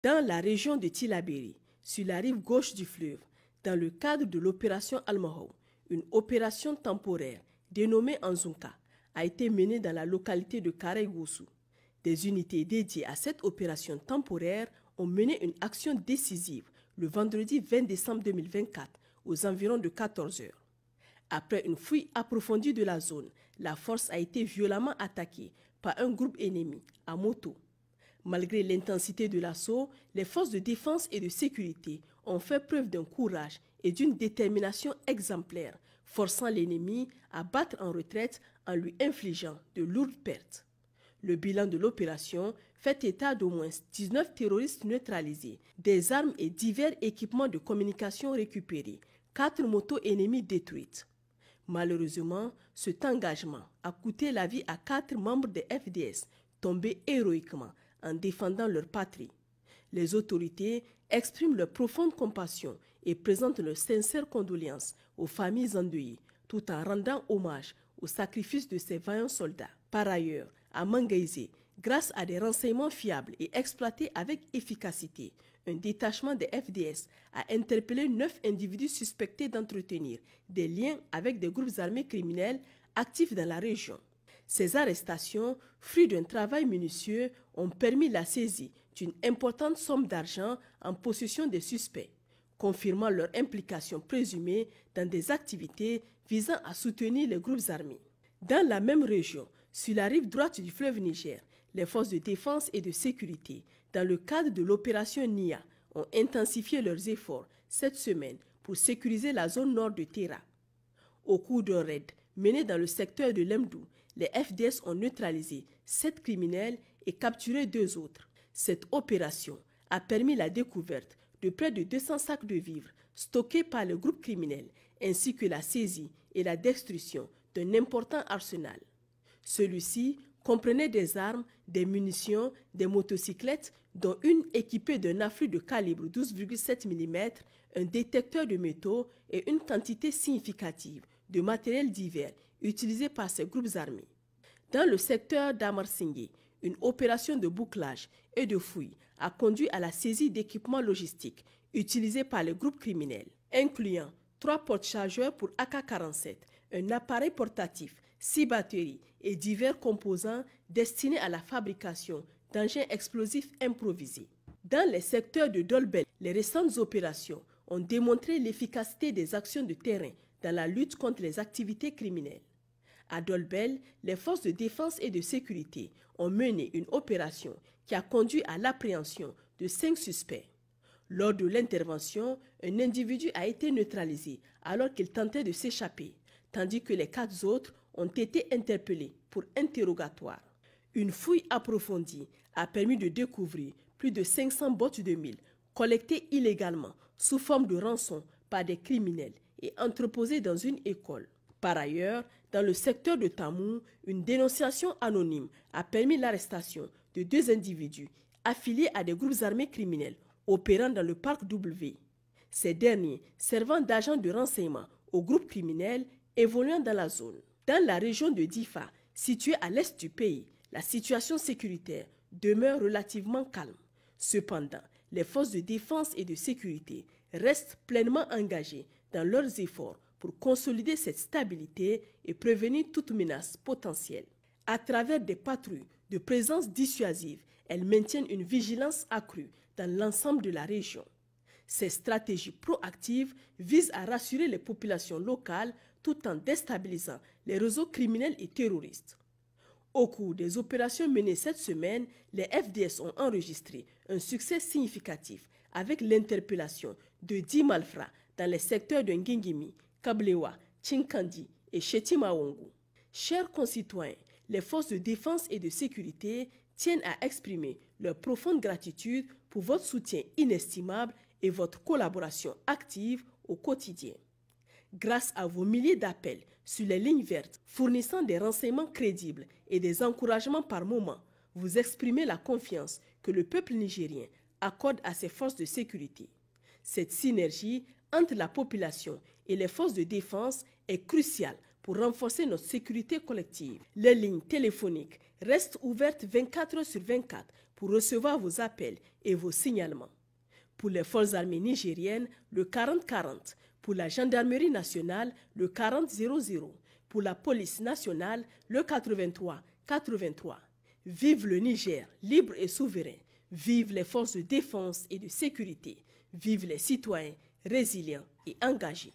Dans la région de Tillabéri, sur la rive gauche du fleuve, dans le cadre de l'opération Almahou, une opération temporaire dénommée Anzunka a été menée dans la localité de Kareigoussou. Des unités dédiées à cette opération temporaire ont mené une action décisive le vendredi 20 décembre 2024 aux environs de 14 heures. Après une fouille approfondie de la zone, la force a été violemment attaquée par un groupe ennemi à moto. Malgré l'intensité de l'assaut, les forces de défense et de sécurité ont fait preuve d'un courage et d'une détermination exemplaires, forçant l'ennemi à battre en retraite en lui infligeant de lourdes pertes. Le bilan de l'opération fait état d'au moins 19 terroristes neutralisés, des armes et divers équipements de communication récupérés, 4 motos ennemies détruites. Malheureusement, cet engagement a coûté la vie à 4 membres des FDS, tombés héroïquement en défendant leur patrie. Les autorités expriment leur profonde compassion et présentent leurs sincères condoléances aux familles endeuillées, tout en rendant hommage au sacrifice de ces vaillants soldats. Par ailleurs, à Mangaïsé, grâce à des renseignements fiables et exploités avec efficacité, un détachement des FDS a interpellé 9 individus suspectés d'entretenir des liens avec des groupes armés criminels actifs dans la région. Ces arrestations, fruits d'un travail minutieux, ont permis la saisie d'une importante somme d'argent en possession des suspects, confirmant leur implication présumée dans des activités visant à soutenir les groupes armés. Dans la même région, sur la rive droite du fleuve Niger, les forces de défense et de sécurité, dans le cadre de l'opération NIA, ont intensifié leurs efforts cette semaine pour sécuriser la zone nord de Terra. Au cours d'un raid mené dans le secteur de Lemdou, les FDS ont neutralisé 7 criminels et capturé 2 autres. Cette opération a permis la découverte de près de 200 sacs de vivres stockés par le groupe criminel, ainsi que la saisie et la destruction d'un important arsenal. Celui-ci comprenait des armes, des munitions, des motocyclettes, dont une équipée d'un affût de calibre 12,7 mm, un détecteur de métaux et une quantité significative de matériel divers utilisé par ces groupes armés. Dans le secteur d'Amarsingé, une opération de bouclage et de fouille a conduit à la saisie d'équipements logistiques utilisés par les groupes criminels, incluant 3 porte-chargeurs pour AK-47, un appareil portatif, 6 batteries et divers composants destinés à la fabrication d'engins explosifs improvisés. Dans les secteurs de Dolbel, les récentes opérations ont démontré l'efficacité des actions de terrain dans la lutte contre les activités criminelles. À Dolbel, les forces de défense et de sécurité ont mené une opération qui a conduit à l'appréhension de 5 suspects. Lors de l'intervention, un individu a été neutralisé alors qu'il tentait de s'échapper, tandis que les 4 autres ont été interpellés pour interrogatoire. Une fouille approfondie a permis de découvrir plus de 500 bottes de mille collectées illégalement sous forme de rançon par des criminels et entreposées dans une école. Par ailleurs, dans le secteur de Tamou, une dénonciation anonyme a permis l'arrestation de 2 individus affiliés à des groupes armés criminels opérant dans le parc W. Ces derniers servant d'agents de renseignement aux groupes criminels évoluant dans la zone. Dans la région de Difa, située à l'est du pays, la situation sécuritaire demeure relativement calme. Cependant, les forces de défense et de sécurité restent pleinement engagées dans leurs efforts pour consolider cette stabilité et prévenir toute menace potentielle. À travers des patrouilles de présence dissuasive, elles maintiennent une vigilance accrue dans l'ensemble de la région. Ces stratégies proactives visent à rassurer les populations locales tout en déstabilisant les réseaux criminels et terroristes. Au cours des opérations menées cette semaine, les FDS ont enregistré un succès significatif avec l'interpellation de 10 malfrats dans les secteurs de Ngingimi, Kablewa, Chinkandi et Chetimawongu. Chers concitoyens, les forces de défense et de sécurité tiennent à exprimer leur profonde gratitude pour votre soutien inestimable et votre collaboration active au quotidien. Grâce à vos milliers d'appels sur les lignes vertes fournissant des renseignements crédibles et des encouragements par moment, vous exprimez la confiance que le peuple nigérien accorde à ses forces de sécurité. Cette synergie entre la population et les forces de défense est cruciale pour renforcer notre sécurité collective. Les lignes téléphoniques restent ouvertes 24 heures sur 24 pour recevoir vos appels et vos signalements. Pour les forces armées nigériennes, le 40-40. Pour la gendarmerie nationale, le 40-00. Pour la police nationale, le 83-83. Vive le Niger, libre et souverain. Vive les forces de défense et de sécurité. Vive les citoyens résilients et engagés.